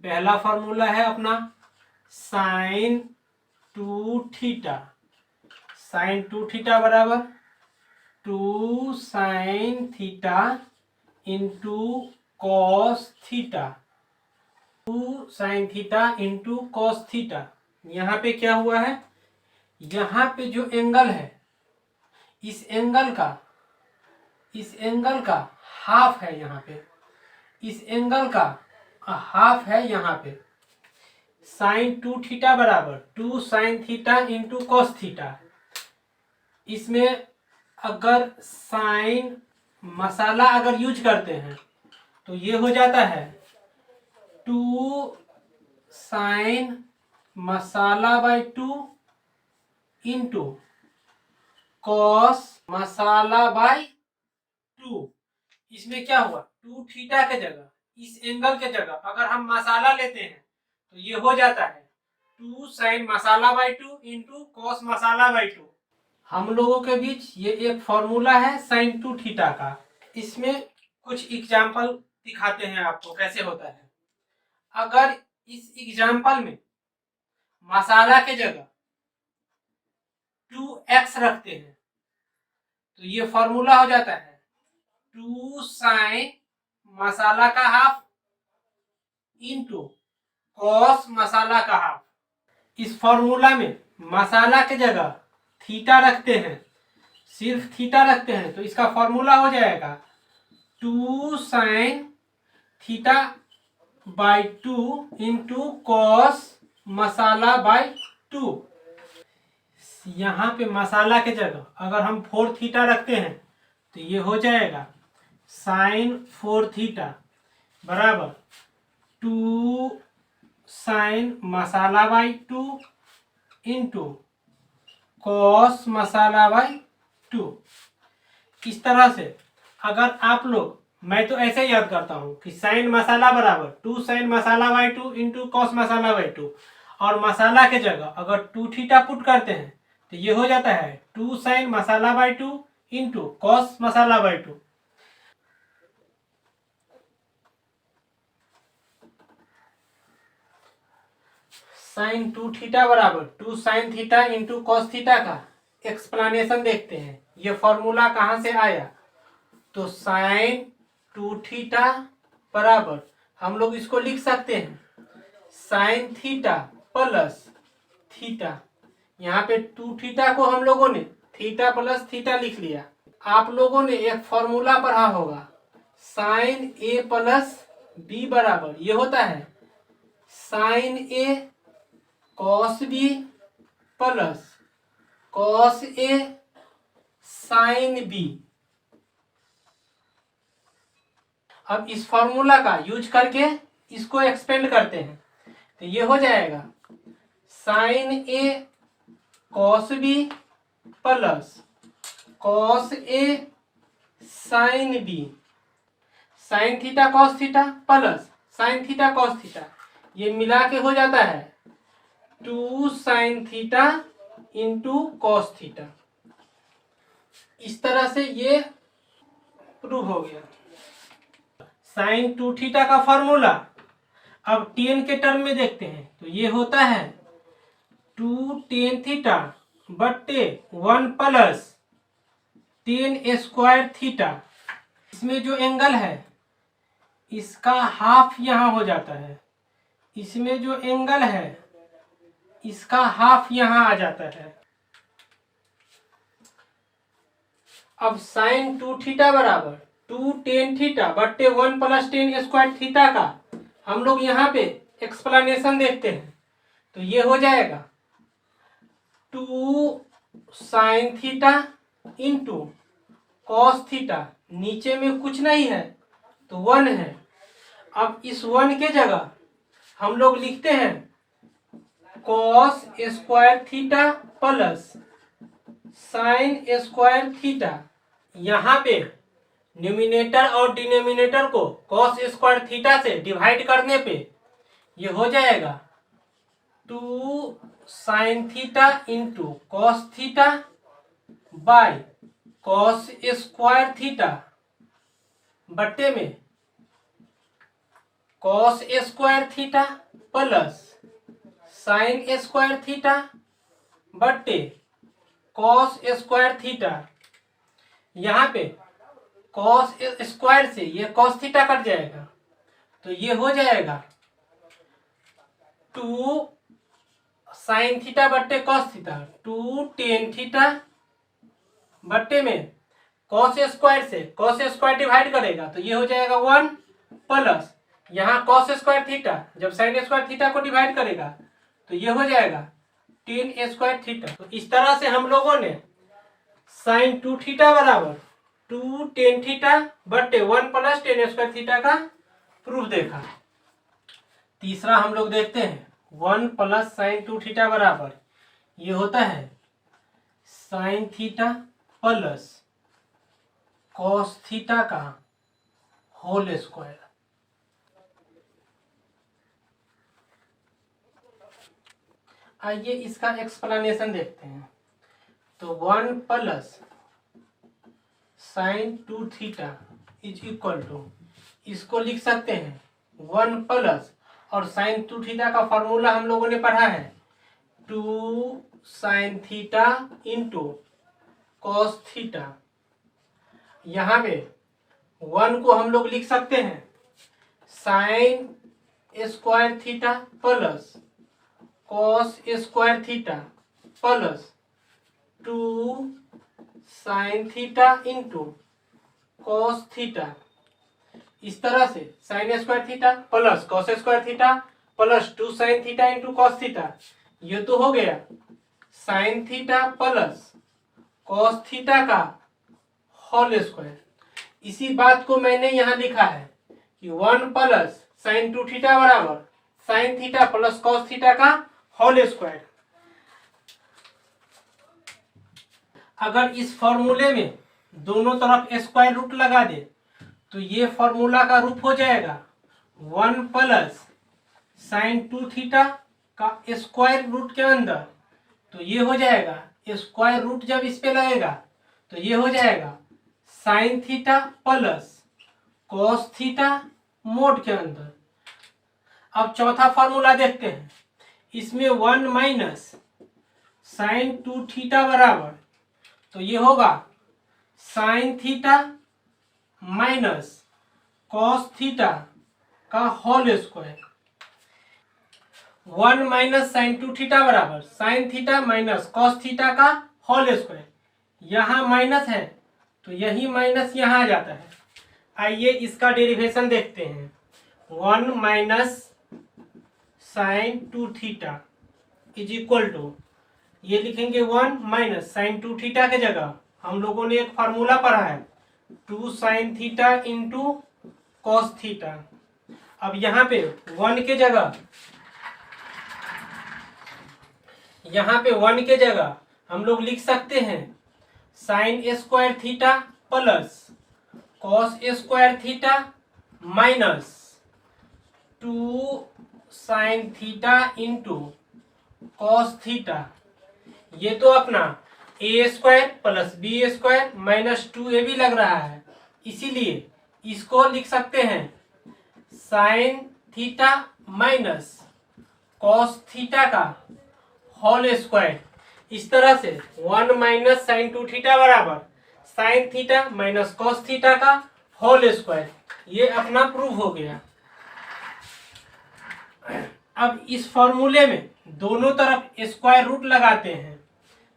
पहला फॉर्मूला है अपना साइन 2 थीटा। साइन 2 थीटा बराबर 2 sine theta into cos theta. 2 sine theta into cos theta. यहाँ पे क्या हुआ है, यहाँ पे जो एंगल है इस एंगल का हाफ है यहाँ पे, इस एंगल का हाफ है यहाँ पे। साइन 2 थीटा बराबर 2 sine theta into cos theta. इसमें अगर साइन मसाला अगर यूज करते हैं तो ये हो जाता है 2 sign masala by 2 into cos मसाला बाय 2। इसमें क्या हुआ, 2 थीटा के जगह, इस एंगल के जगह अगर हम मसाला लेते हैं तो ये हो जाता है 2 sign masala by 2 into cos मसाला बाय 2। हम लोगों के बीच ये एक फॉर्मूला है साइन 2 थीटा का। इसमें कुछ एग्जाम्पल दिखाते हैं आपको कैसे होता है। अगर इस एग्जाम्पल में मसाला के जगह 2x रखते हैं तो ये फॉर्मूला हो जाता है 2 साइन मसाला का हाफ इंटू कॉस मसाला का हाफ। इस फॉर्मूला में मसाला के जगह थीटा रखते हैं, सिर्फ थीटा रखते हैं, तो इसका फॉर्मूला हो जाएगा 2 sine theta by 2 into cos मसाला बाय 2। यहाँ पे मसाला के जगह अगर हम 4 थीटा रखते हैं तो ये हो जाएगा साइन 4 थीटा बराबर 2 sign masala by 2 into cos मसाला बाय 2। इस तरह से अगर आप लोग, मैं तो ऐसे याद करता हूँ कि साइन मसाला बराबर 2 sign masala by 2 into cos मसाला बाय 2, और मसाला के जगह अगर 2 थीटा पुट करते हैं तो ये हो जाता है 2 sign masala by 2 into cos मसाला बाय 2। साइन 2 थीटा बराबर 2 sine theta into cos theta का एक्सप्लेनेशन देखते हैं। ये फॉर्मूला कहाँ से आया, तो साइन 2 थीटा बराबर हम लोग इसको लिख सकते हैं साइन थीटा प्लस थीटा। यहाँ पे 2 थीटा को हम लोगों ने थीटा प्लस थीटा लिख लिया। आप लोगों ने एक फॉर्मूला पढ़ा होगा साइन ए प्लस बी बराबर ये होता है sign A cos B plus cos A sine B. अब इस फॉर्मूला का यूज करके इसको एक्सपेंड करते हैं तो ये हो जाएगा sine A cos B plus cos A sine B. Sine theta cos theta plus sine theta cos theta ये मिला के हो जाता है 2 sine theta into cos theta. इस तरह से ये प्रूव हो गया। साइन 2 थीटा का फॉर्मूला अब टेन के टर्म में देखते हैं तो ये होता है 2 टेन थीटा बट्टे 1 प्लस टेन स्क्वायर थीटा। इसमें जो एंगल है इसका हाफ यहाँ हो जाता है, इसमें जो एंगल है इसका हाफ यहाँ आ जाता है। अब साइन 2 थीटा बराबर 2 टेन थीटा बट्टे 1 प्लस टेन स्क्वायर थीटा का हम लोग यहाँ पे एक्सप्लेनेशन देखते हैं तो ये हो जाएगा 2 sine theta into cos theta. नीचे में कुछ नहीं है तो 1 है। अब इस 1 के जगह हम लोग लिखते हैं cos square theta plus sign square theta. यहाँ पे न्यूमिनेटर और डिनोमिनेटर को कॉस स्क्वायर थीटा से डिवाइड करने पे ये हो जाएगा 2 sine theta into cos theta by cos square theta बट्टे में cos square theta plus sign square theta बट्टे कॉस स्क्वायर थीटा। यहाँ पे कॉस स्क्वायर से ये कॉस थीटा कट जाएगा, तो ये हो जाएगा 2 साइन थीटा बट्टे कॉस थीटा, 2 टेन थीटा बट्टे में कॉस स्क्वायर से कॉस स्क्वायर डिवाइड करेगा तो ये हो जाएगा 1 प्लस यहाँ कॉस स्क्वायर थीटा जब साइन स्क्वायर थीटा को डिवाइड करेगा तो ये हो जाएगा टेन स्क्वायर थीटा। तो इस तरह से हम लोगों ने साइन 2 थीटा बराबर 2 टेन थीटा बट्टे 1 प्लस टेन स्क्वायर थीटा का प्रूफ देखा। तीसरा हम लोग देखते हैं 1 प्लस साइन 2 थीटा बराबर ये होता है sine theta plus cos theta का होल स्क्वायर। आइए इसका एक्सप्लेनेशन देखते हैं। तो 1 plus sine 2 theta is equal to, इसको लिख सकते हैं 1 प्लस और साइन 2 थीटा का फॉर्मूला हम लोगों ने पढ़ा है 2 sine theta into cos theta. यहाँ पे 1 को हम लोग लिख सकते हैं sine square theta plus cos square theta plus 2 sine theta into cos theta. इस तरह से sign square theta plus cos square theta plus 2 sine theta into cos theta, ये तो हो गया sign theta plus cos theta का whole square. इसी बात को मैंने यहाँ लिखा है कि 1 प्लस साइन 2 थीटा बराबर sine theta plus cos theta का होल स्क्वायर। अगर इस फॉर्मूले में दोनों तरफ स्क्वायर रूट लगा दे तो ये फॉर्मूला का रूप हो जाएगा 1 प्लस साइन 2 थीटा का स्क्वायर रूट के अंदर, तो ये हो जाएगा स्क्वायर रूट जब इस पे लगेगा तो ये हो जाएगा sign theta plus cos theta mode के अंदर। अब चौथा फॉर्मूला देखते हैं। इसमें 1 माइनस साइन 2 थीटा बराबर, तो ये होगा sine theta minus cos theta का whole square. 1 minus sine 2 theta बराबर sine theta minus cos theta का होल स्क्वायर। यहाँ माइनस है तो यही माइनस यहाँ आ जाता है। आइए इसका डेरिवेशन देखते हैं। 1 minus sine 2 theta is equal to, ये लिखेंगे 1 माइनस साइन 2 थीटा के जगह हम लोगों ने एक फार्मूला पढ़ा है 2 sine theta into cos theta. अब यहाँ पे 1 के जगह हम लोग लिख सकते हैं sine square theta plus cos square theta minus 2 sine theta into cos theta. ये तो अपना A square plus B square minus 2ab लग रहा है, इसीलिए इसको लिख सकते हैं sine theta minus cos theta का होल स्क्वायर। इस तरह से 1 माइनस साइन 2 थीटा बराबर sine theta minus cos theta का होल स्क्वायर। ये अपना प्रूफ हो गया। अब इस फॉर्मूले में दोनों तरफ स्क्वायर रूट लगाते हैं,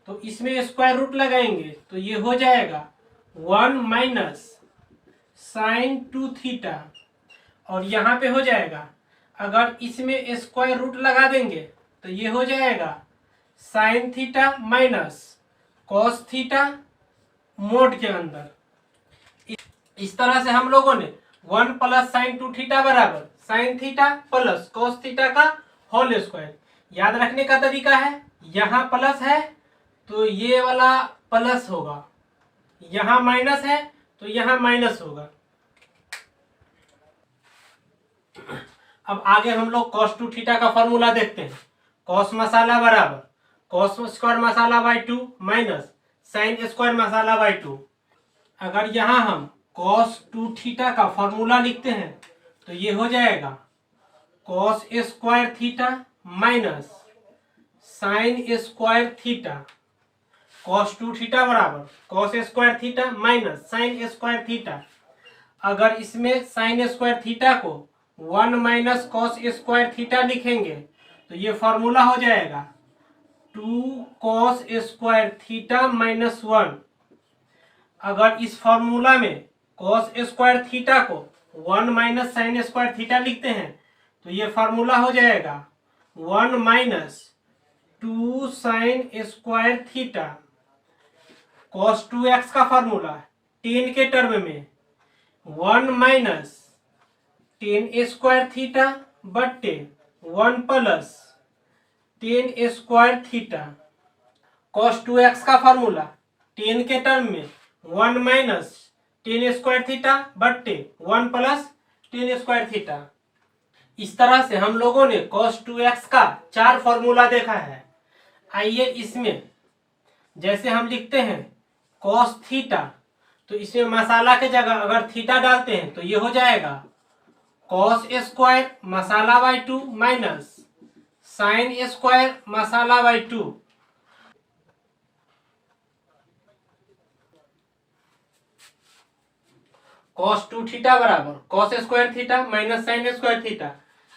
तो इसमें स्क्वायर रूट लगाएंगे तो ये हो जाएगा 1 माइनस साइन 2 थीटा, और यहाँ पे हो जाएगा, अगर इसमें स्क्वायर रूट लगा देंगे तो ये हो जाएगा sign theta minus cos theta mode के अंदर। इस तरह से हम लोगों ने 1 प्लस साइन 2 थीटा बराबर sine theta plus cos theta का होल स्क्वायर। याद रखने का तरीका है, यहाँ प्लस है तो ये वाला प्लस होगा, यहाँ माइनस है तो यहाँ माइनस होगा। अब आगे हम लोग cos 2 थीटा का फॉर्मूला देखते हैं। cos मसाला बराबर cos square masala by 2 minus sine square masala by 2। अगर यहाँ हम cos 2 थीटा का फॉर्मूला लिखते हैं तो ये हो जाएगा cos square theta minus sine square theta cos 2 theta बराबर cos square theta minus sine square theta. अगर इसमें साइन स्क्वायर थीटा को 1 माइनस कॉस स्क्वायर थीटा लिखेंगे तो ये फॉर्मूला हो जाएगा 2 कॉस स्क्वायर थीटा माइनस 1। अगर इस फॉर्मूला में कॉस स्क्वायर थीटा को 1 माइनस साइन स्क्वायर थीटा लिखते हैं तो ये फॉर्मूला हो जाएगा 1 minus 2 sine square theta cos 2x का फॉर्मूला 10 के टर्म में 1 माइनस 10 स्क्वायर थीटा बट्टे 1 plus 10 square theta cos 2x का फॉर्मूला 10 के टर्म में 1 माइनस 10 स्क्वायर थीटा बट्टे 1 प्लस 10 स्क्वायर थीटा। इस तरह से हम लोगों ने cos 2x का 4 फॉर्मूला देखा है। आइए इसमें जैसे हम लिखते हैं cos थीटा तो इसमें मसाला के जगह अगर थीटा डालते हैं तो ये हो जाएगा cos square masala by 2 minus sine square masala by 2। cos 2 theta बराबर cos square theta minus sine square theta.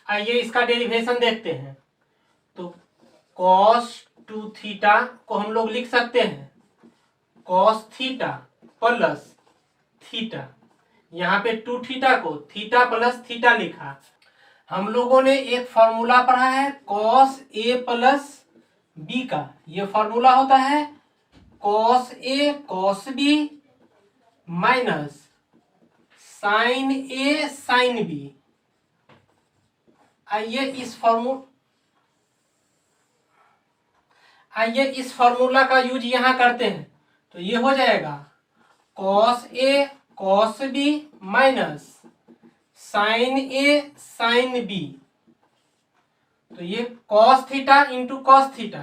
आइए इसका डेरिवेशन देखते हैं। तो cos 2 थीटा को हम लोग लिख सकते हैं cos थीटा प्लस थीटा। यहाँ पे 2 थीटा को थीटा प्लस थीटा लिखा। हम लोगों ने एक फॉर्मूला पढ़ा है cos a प्लस b का। ये फॉर्मूला होता है cos a cos b minus sine a sine b। आइए इस फॉर्मूला का यूज यहां करते हैं तो ये हो जाएगा cos a cos b minus sine a sine b। तो ये cos theta into cos theta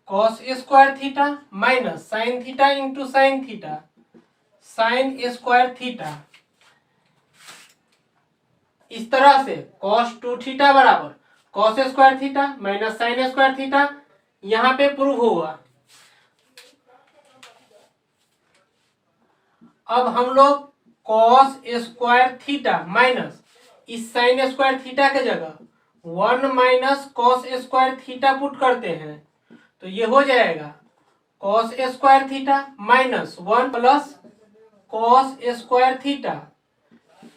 cos square theta minus sine theta into sine theta sine square theta. इस तरह से cos 2 थीटा बराबर cos square theta minus sine square theta यहाँ पे prove होगा। अब हम लोग cos स्क्वायर थीटा माइनस इस साइन स्क्वायर थीटा के जगह 1 minus cos square theta put करते हैं तो ये हो जाएगा cos square theta minus 1 plus cos square theta.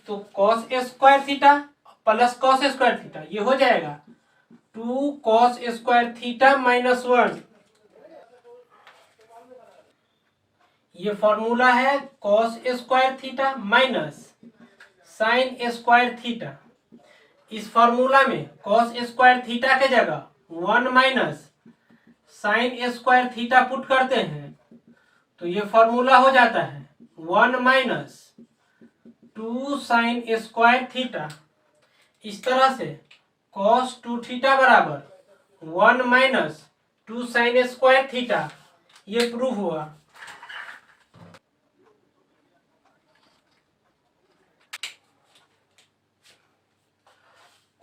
तो cos square theta plus cos square theta ये हो जाएगा 2 cos स्क्वायर थीटा माइनस 1। ये फॉर्मूला है cos square theta minus sine square theta. इस फॉर्मूला में cos स्क्वायर थीटा के जगह 1 minus sine square theta put करते हैं तो ये फॉर्मूला हो जाता है 1 माइनस 2 साइन स्क्वायर थीटा। इस तरह से cos 2 थीटा बराबर 1 माइनस 2 साइन स्क्वायर थीटा ये प्रूफ हुआ।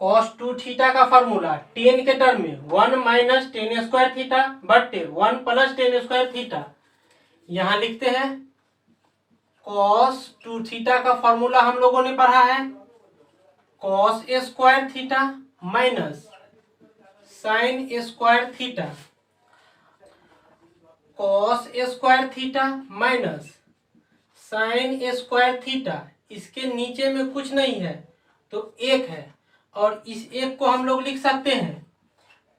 cos 2 थीटा का फॉर्मूला 10 के टर्म में 1 माइनस 10 स्क्वायर थीटा बट्टे 1 प्लस 10 स्क्वायर थीटा। यहां लिखते हैं cos 2 थीटा का फॉर्मूला हम लोगों ने पढ़ा है cos square theta minus sine square theta cos square theta minus sine square theta. इसके नीचे में कुछ नहीं है तो 1 है और इस 1 को हम लोग लिख सकते हैं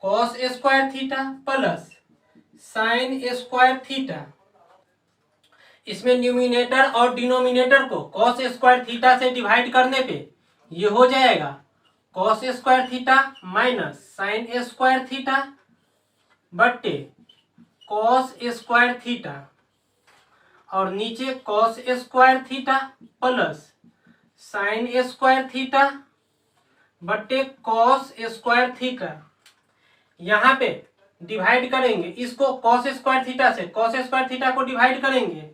cos square theta plus sign square theta. इसमें न्यूमिनेटर और डिनोमिनेटर को cos स्क्वायर थीटा से डिवाइड करने पे ये हो जाएगा cos square theta minus sine square theta बट्टे cos स्क्वायर थीटा और नीचे cos square theta plus sign square theta बट्टे cos स्क्वायर थीटा। यहाँ पे डिवाइड करेंगे इसको cos स्क्वायर थीटा से cos स्क्वायर थीटा को डिवाइड करेंगे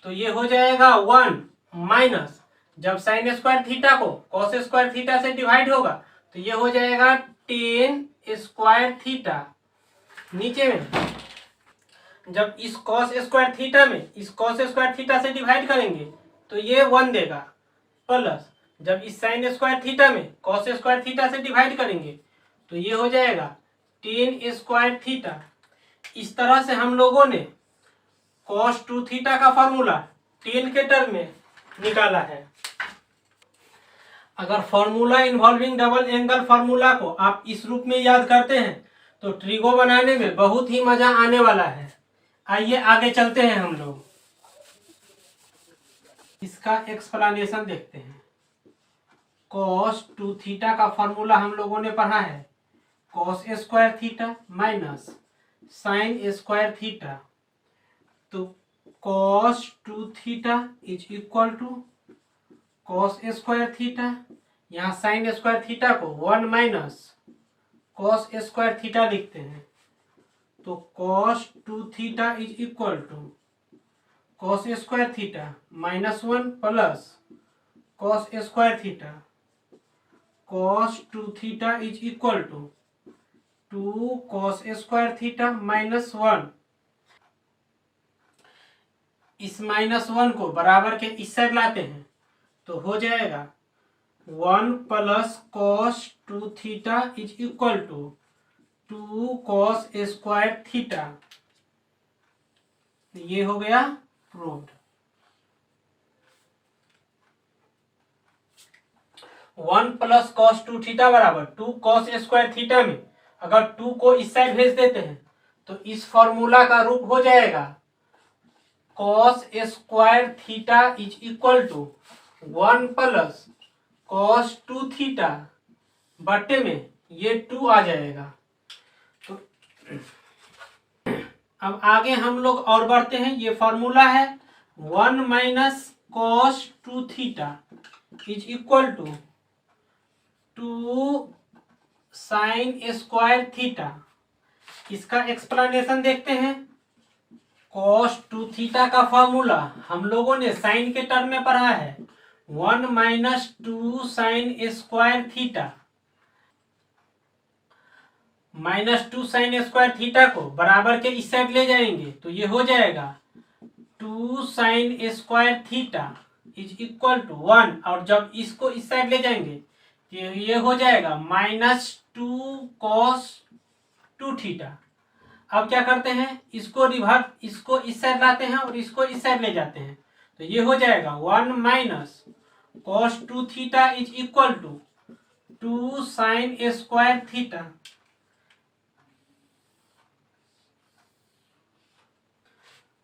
तो ये हो जाएगा 1 माइनस जब साइन स्क्वायर थीटा को cos स्क्वायर थीटा से डिवाइड होगा तो ये हो जाएगा 10 स्क्वायर थीटा। नीचे में जब इस कॉस स्क्वायर थीटा में इस कॉस स्क्वायर थीटा से डिवाइड करेंगे तो ये 1 देगा, प्लस जब इस साइन स्क्वायर थीटा में कॉस स्क्वायर थीटा से डिवाइड करेंगे तो ये हो जाएगा 10 स्क्वायर थीटा। इस तरह से हम लोगों ने कॉस 2 थीटा का फॉर्मूला 10 के टर्म में निकाला है। अगर formula involving double angle formula को आप इस रूप में याद करते हैं तो ट्रिगो बनाने में बहुत ही मजा आने वाला है। आइए आगे चलते हैं, हम लोग इसका एक्सप्लेनेशन देखते हैं। कॉस 2 थीटा का फॉर्मूला हम लोगों ने पढ़ा है cos square theta minus sine square theta. तो cos 2 theta is equal to cos square theta, यहाँ साइन स्क्वायर थीटा को 1 माइनस कॉस स्क्वायर थीटा लिखते हैं। तो cos 2 theta is equal to cos square theta minus 1 plus cos square theta. Cos 2 theta is equal to 2 cos square theta minus 1। इस minus 1 को बराबर के इस साइड लाते हैं तो हो जाएगा 1 plus cos 2 theta is equal to 2 cos square theta. ये हो गया प्रूव्ड। 1 प्लस कॉस 2 थीटा बराबर 2 कॉस स्क्वायर थीटा में अगर 2 को इस साइड भेज देते हैं तो इस फॉर्मूला का रूप हो जाएगा cos square theta is equal to 1 plus cos 2 theta बटे में ये 2 आ जाएगा। तो अब आगे हम लोग और बढ़ते हैं। ये फॉर्मूला है 1 minus cos 2 theta is equal to 2 sine square theta. इसका एक्सप्लेनेशन देखते हैं। कॉस 2 थीटा का फॉर्मूला हम लोगों ने साइन के टर्म में पढ़ा है 1 minus 2 sine square theta. Minus 2 sine square theta को बराबर के इस साइड ले जाएंगे तो ये हो जाएगा 2 sine square theta is equal to 1, और जब इसको इस साइड ले जाएंगे तो ये हो जाएगा माइनस 2 कॉस 2 थीटा। अब क्या करते हैं, इसको रिवर्स, इसको इस साइड लाते हैं और इसको इस साइड ले जाते हैं तो ये हो जाएगा 1 minus cos 2 theta is equal to 2 sine square theta.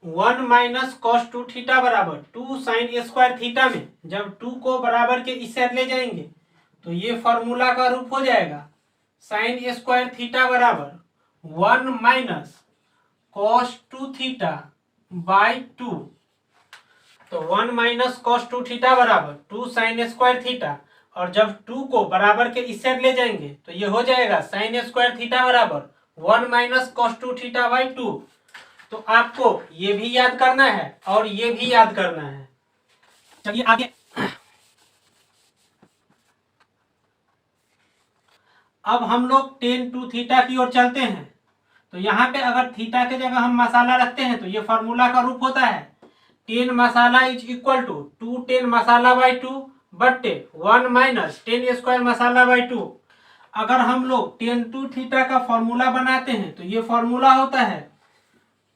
1 minus cos 2 theta बराबर 2 साइन स्क्वायर थीटा में जब 2 को बराबर के इस साइड ले जाएंगे तो ये फॉर्मूला का रूप हो जाएगा साइन स्क्वायर थीटा बराबर 1 माइनस कॉस 2 थीटा बाई 2। तो 1 माइनस कॉस 2 थीटा बराबर 2 साइन स्क्वायर थीटा, और जब 2 को बराबर के इस साइड ले जाएंगे तो ये हो जाएगा साइन स्क्वायर थीटा बराबर 1 माइनस कॉस 2 थीटा बाई 2। तो आपको ये भी याद करना है और ये भी याद करना है। चलिए आगे। अब हम लोग टेन टू थीटा की ओर चलते हैं। तो यहाँ पे अगर थीटा के जगह हम मसाला रखते हैं तो ये फॉर्मूला का रूप होता है टेन मसाला इज इक्वल टू 2 टेन मसाला बाई 2 बट्टे 1 माइनस 10 स्क्वायर मसाला बाई 2। अगर हम लोग टेन टू थीटा का फॉर्मूला बनाते हैं तो ये फॉर्मूला होता है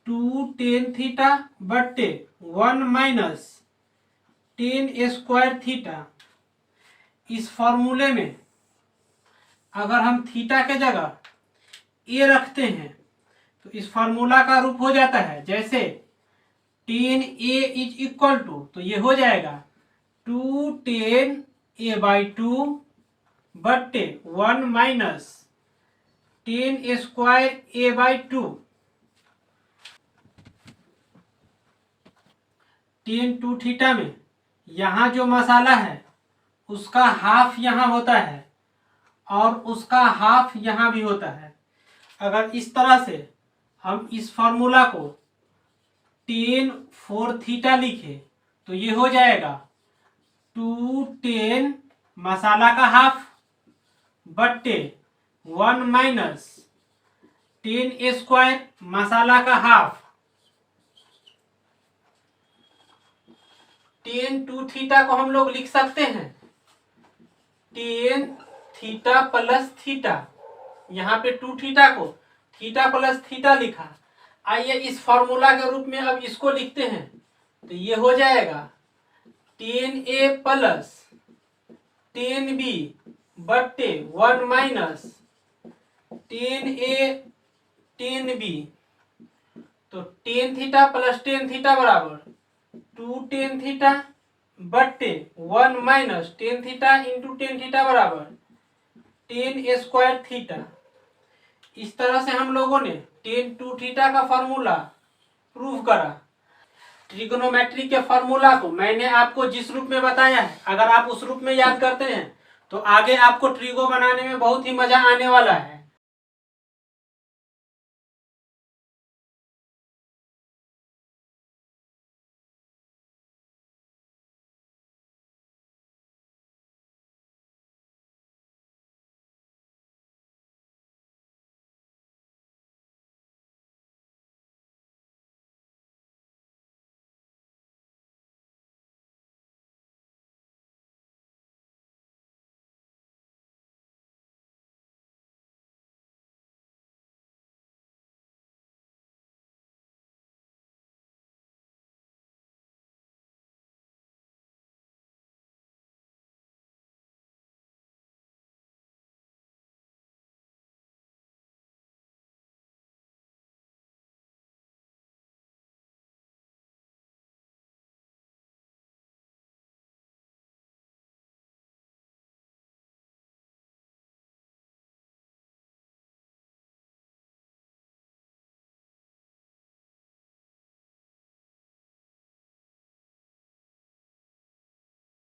2 टेन थीटा बट्टे 1 माइनस 10 स्क्वायर थीटा। इस फॉर्मूले में अगर हम थीटा के जगह ए रखते हैं तो इस फॉर्मूला का रूप हो जाता है जैसे 10a इज इक्वल टू, तो ये हो जाएगा 2 10a बाई 2 बट्टे 1 minus 10 square a by 2। 10 two theta में यहाँ जो मसाला है उसका हाफ यहाँ होता है और उसका हाफ यहाँ भी होता है। अगर इस तरह से हम इस फॉर्मूला को 10 4 थीटा लिखे तो ये हो जाएगा 2 10 मसाला का हाफ बट्टे 1 माइनस टेन ए स्क्वायर मसाला का हाफ टेन टू थीटा को हम लोग लिख सकते हैं टेन थीटा प्लस थीटा, यहाँ पे टू थीटा को थीटा प्लस थीटा लिखा। आइए इस फॉर्मूला के रूप में अब इसको लिखते हैं, तो ये हो जाएगा टेन ए प्लस टेन बी बट्टे 1 माइनस टेन ए टेन बी। तो tan theta plus tan theta बराबर टू टेन थीटा बट्टे 1 minus tan theta into tan theta बराबर टेन ए स्क्वायर थीटा। इस तरह से हम लोगों ने टेन टू थीटा का फॉर्मूला प्रूव करा। ट्रिगोनोमेट्री के फॉर्मूला को मैंने आपको जिस रूप में बताया है, अगर आप उस रूप में याद करते हैं तो आगे आपको ट्रिगो बनाने में बहुत ही मजा आने वाला है।